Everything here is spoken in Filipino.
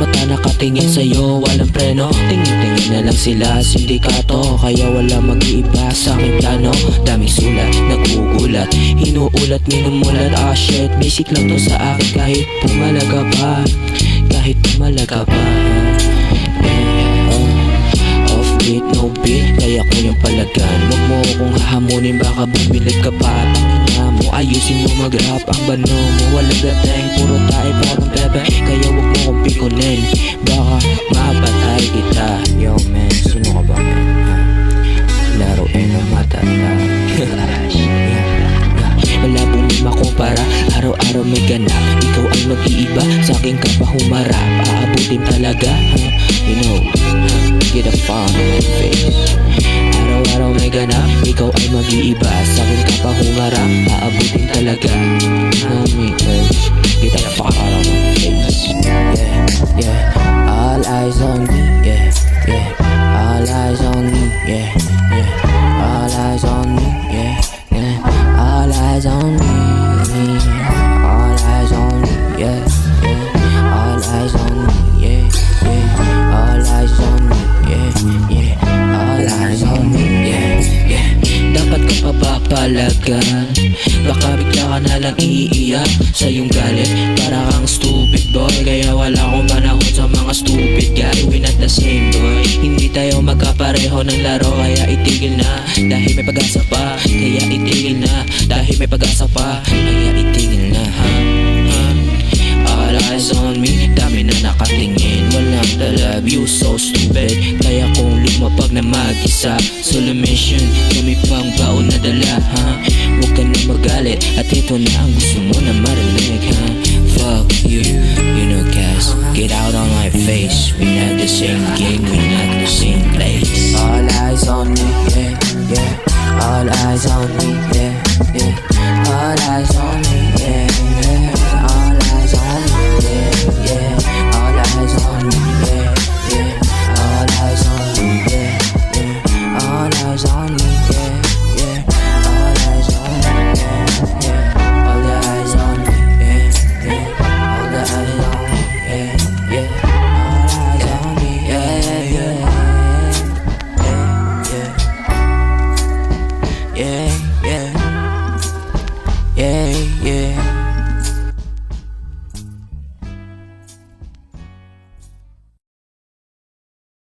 mata nakatingin sa'yo, walang preno. Tingin-tingin na lang sila, sindikato, kaya wala mag-iiba sa aking plano. Daming sulat, nagugulat, hinuulat, minumulat. Ah shit, basic lang to sa akin kahit pumalaga pa. Kahit pumalaga pa. Offbeat, no beat, kaya ko yung palagan. Huwag mo akong hahamunin, baka bumilit ka pa. Tangina mo, ayusin mo mag-rap. Ang bano mo, walang gateng, puro tayo parang bebe. Kaya huwag mo akong pikunin, baka mapatay kita. Yo man, sino ka ba man? Laruin ang matanda. Wala pong makumpara, araw-araw may ganap. Ikaw ay mag-iiba, sa akin ka pa humarap. Aabutin talaga, you know, get a fun on my face. Araw-araw may ganap, ikaw ay mag-iiba, sa akin ka pa humarap. Aabutin talaga, know me, get a fun on my face. Yeah, yeah, all eyes on me, yeah, yeah, all eyes on me, yeah, yeah, all eyes on me, yeah, yeah, all eyes on me, all eyes on me, yeah, yeah, all eyes on me, yeah, yeah, all eyes on me, yeah, yeah, all eyes on me, yeah, yeah. Dapat ka pa papalagan, baka bigla ka na lang iiyak sa iyong galit. Para kang stupid boy, kaya wala akong panahon sa mga stupid guy. We not the same boy, hindi tayo magkapareho ng laro. Kaya itigil na, dahil may pag-asa pa. Kaya itigil na, dahil may pag-asa pa. Kaya itigil na, ha? All eyes on me, dami na nakatingin. Walang talab, you so stupid. Kaya kung lumapag na mag-isa, solo mission, kami pang baon na dala, ha? Huwag ka na magalit, at ito na ang gusto